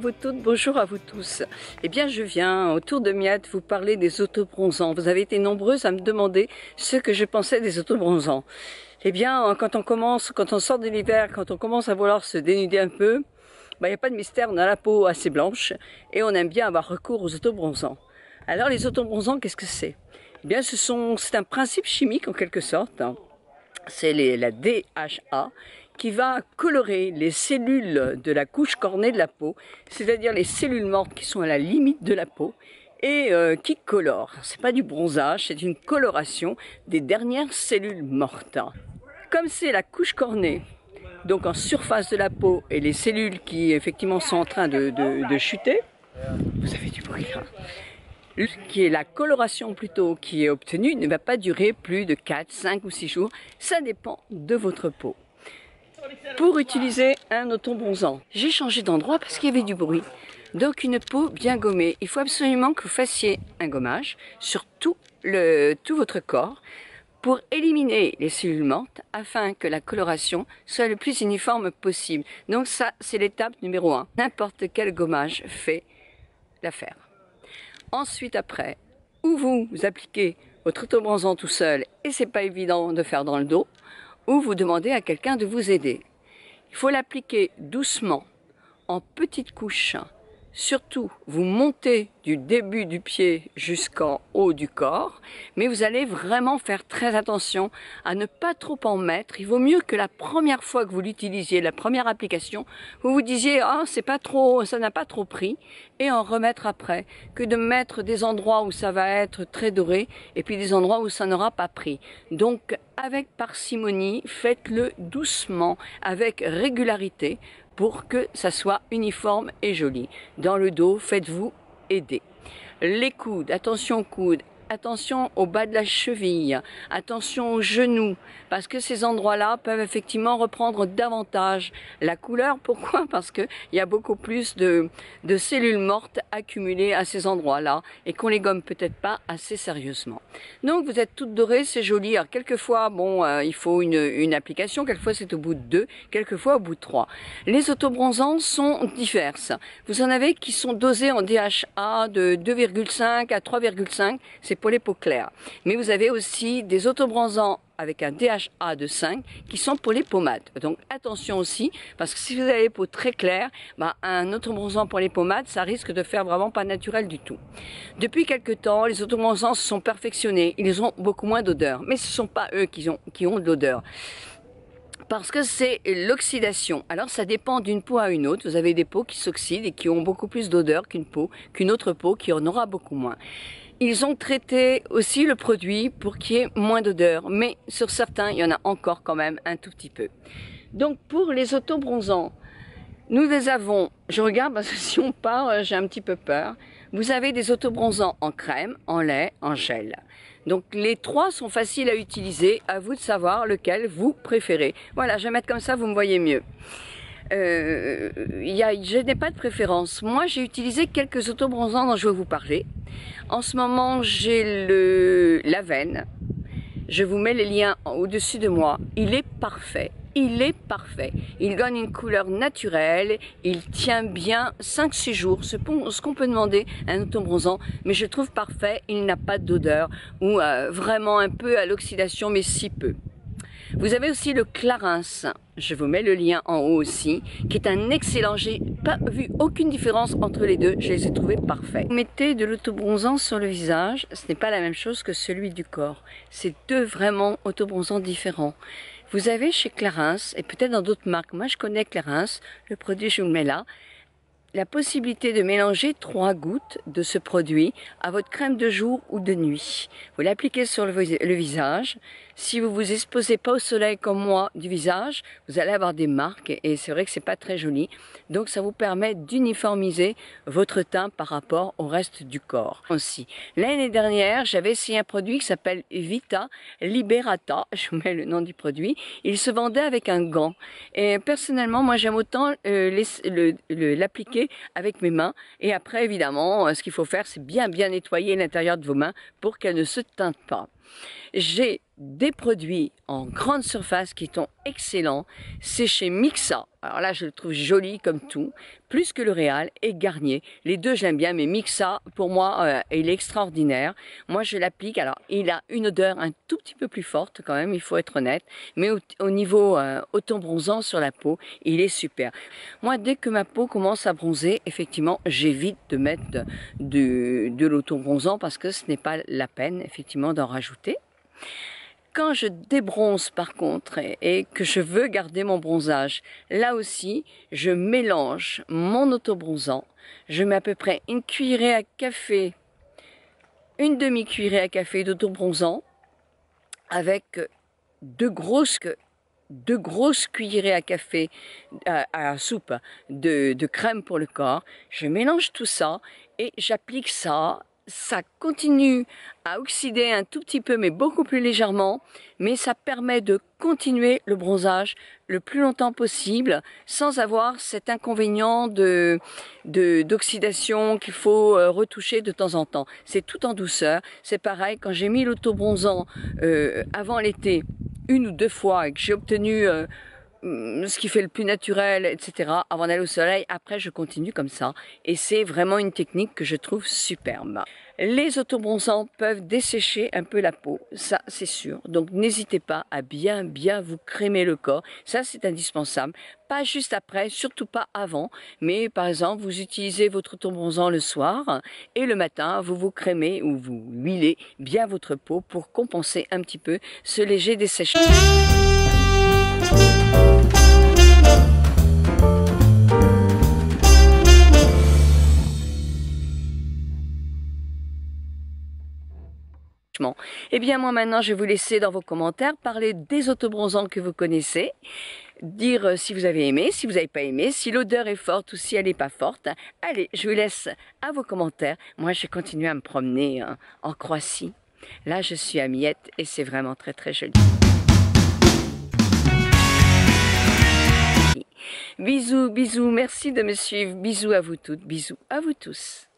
vous toutes, bonjour à vous tous. Eh bien, je viens autour de Miette vous parler des autobronzants. Vous avez été nombreuses à me demander ce que je pensais des autobronzants. Eh bien, quand on sort de l'hiver, quand on commence à vouloir se dénuder un peu, il n'y a pas de mystère, on a la peau assez blanche et on aime bien avoir recours aux autobronzants. Alors, les autobronzants, qu'est-ce que c'est? Eh bien, c'est un principe chimique en quelque sorte. C'est la DHA qui va colorer les cellules de la couche cornée de la peau, c'est-à-dire les cellules mortes qui sont à la limite de la peau et qui colorent. C'est pas du bronzage, c'est une coloration des dernières cellules mortes. Comme c'est la couche cornée, donc en surface de la peau, et les cellules qui effectivement sont en train de chuter, vous avez du bruit là, qui est la coloration plutôt qui est obtenue ne va pas durer plus de 4, 5 ou 6 jours, ça dépend de votre peau. Pour utiliser un autobronzant, j'ai changé d'endroit parce qu'il y avait du bruit. Donc une peau bien gommée, il faut absolument que vous fassiez un gommage sur tout votre corps pour éliminer les cellules mortes afin que la coloration soit le plus uniforme possible. Donc ça, c'est l'étape numéro 1. N'importe quel gommage fait l'affaire. Ensuite, après, ou vous appliquez votre autobronzant tout seul et c'est pas évident de faire dans le dos, ou vous demandez à quelqu'un de vous aider. Il faut l'appliquer doucement, en petites couches. Surtout, vous montez du début du pied jusqu'en haut du corps, mais vous allez vraiment faire très attention à ne pas trop en mettre. Il vaut mieux que la première fois que vous l'utilisiez, la première application, vous vous disiez « Ah, c'est pas trop, ça n'a pas trop pris » et en remettre après, que de mettre des endroits où ça va être très doré et puis des endroits où ça n'aura pas pris. Donc, avec parcimonie, faites-le doucement, avec régularité, pour que ça soit uniforme et joli. Dans le dos, faites-vous aider. Les coudes, attention aux coudes, attention au bas de la cheville, attention aux genoux, parce que ces endroits-là peuvent effectivement reprendre davantage la couleur. Pourquoi? Parce qu'il y a beaucoup plus de cellules mortes accumulées à ces endroits-là et qu'on les gomme peut-être pas assez sérieusement. Donc vous êtes toutes dorées, c'est joli. Alors quelquefois, bon, il faut une application, quelquefois c'est au bout de 2, quelquefois au bout de 3. Les autobronzants sont diverses. Vous en avez qui sont dosés en DHA de 2,5 à 3,5, c'est pour les peaux claires. Mais vous avez aussi des autobronzants avec un DHA de 5 qui sont pour les peaux mates. Donc attention aussi, parce que si vous avez les peaux très claires, un autobronzant pour les peaux mates, ça risque de faire vraiment pas naturel du tout. Depuis quelque temps, les autobronzants se sont perfectionnés, ils ont beaucoup moins d'odeur, mais ce ne sont pas eux qui ont de l'odeur. Parce que c'est l'oxydation. Alors ça dépend d'une peau à une autre. Vous avez des peaux qui s'oxydent et qui ont beaucoup plus d'odeur qu'une autre peau qui en aura beaucoup moins. Ils ont traité aussi le produit pour qu'il y ait moins d'odeur, mais sur certains, il y en a encore quand même un tout petit peu. Donc pour les autobronzants, nous les avons, je regarde parce que si on part, j'ai un petit peu peur. Vous avez des autobronzants en crème, en lait, en gel. Donc les trois sont faciles à utiliser, à vous de savoir lequel vous préférez. Voilà, je vais mettre comme ça, vous me voyez mieux. Je n'ai pas de préférence. Moi, j'ai utilisé quelques autobronzants dont je vais vous parler. En ce moment, j'ai l'Avène. Je vous mets les liens au-dessus de moi. Il est parfait. Il est parfait. Il donne une couleur naturelle. Il tient bien 5-6 jours. C'est ce qu'on peut demander à un autobronzant. Mais je trouve parfait. Il n'a pas d'odeur ou vraiment un peu à l'oxydation, mais si peu. Vous avez aussi le Clarins, je vous mets le lien en haut aussi, qui est un excellent, j'ai pas vu aucune différence entre les deux, je les ai trouvés parfaits. Vous mettez de l'autobronzant sur le visage, ce n'est pas la même chose que celui du corps, c'est deux vraiment autobronzants différents. Vous avez chez Clarins, et peut-être dans d'autres marques, moi je connais Clarins, le produit je vous le mets là, la possibilité de mélanger 3 gouttes de ce produit à votre crème de jour ou de nuit. Vous l'appliquez sur le visage. Si vous vous exposez pas au soleil comme moi du visage, vous allez avoir des marques et c'est vrai que c'est pas très joli. Donc ça vous permet d'uniformiser votre teint par rapport au reste du corps aussi. L'année dernière, j'avais essayé un produit qui s'appelle Vita Liberata. Je vous mets le nom du produit. Il se vendait avec un gant. Et personnellement, moi j'aime autant l'appliquer avec mes mains. Et après, évidemment, ce qu'il faut faire, c'est bien nettoyer l'intérieur de vos mains pour qu'elles ne se teintent pas. J'ai des produits en grande surface qui sont excellents. C'est chez Mixa. Alors là, je le trouve joli comme tout, plus que L'Oréal et Garnier. Les deux, j'aime bien, mais Mixa, pour moi, il est extraordinaire. Moi, je l'applique. Alors, il a une odeur un tout petit peu plus forte quand même, il faut être honnête. Mais au niveau autobronzant sur la peau, il est super. Moi, dès que ma peau commence à bronzer, effectivement, j'évite de mettre de l'autobronzant parce que ce n'est pas la peine, effectivement, d'en rajouter. Quand je débronze par contre et que je veux garder mon bronzage, là aussi, je mélange mon autobronzant. Je mets à peu près une cuillerée à café, une demi-cuillerée à café d'autobronzant avec deux grosses cuillerées à café, à soupe de crème pour le corps. Je mélange tout ça et j'applique ça. Ça continue à oxyder un tout petit peu, mais beaucoup plus légèrement, mais ça permet de continuer le bronzage le plus longtemps possible, sans avoir cet inconvénient d'oxydation qu'il faut retoucher de temps en temps. C'est tout en douceur. C'est pareil, quand j'ai mis l'autobronzant avant l'été, une ou deux fois, et que j'ai obtenu ce qui fait le plus naturel, etc. avant d'aller au soleil, après je continue comme ça. Et c'est vraiment une technique que je trouve superbe. Les autobronzants peuvent dessécher un peu la peau, ça c'est sûr. Donc n'hésitez pas à bien vous crémer le corps, ça c'est indispensable. Pas juste après, surtout pas avant, mais par exemple vous utilisez votre autobronzant le soir et le matin vous vous crémez ou vous huilez bien votre peau pour compenser un petit peu ce léger desséchement. Eh bien moi maintenant je vais vous laisser dans vos commentaires parler des autobronzants que vous connaissez, dire si vous avez aimé, si vous n'avez pas aimé, si l'odeur est forte ou si elle n'est pas forte. Allez, je vous laisse à vos commentaires. Moi je vais continuer à me promener en Croatie. Là je suis à Miette et c'est vraiment très très joli. Bisous, bisous, merci de me suivre. Bisous à vous toutes, bisous à vous tous.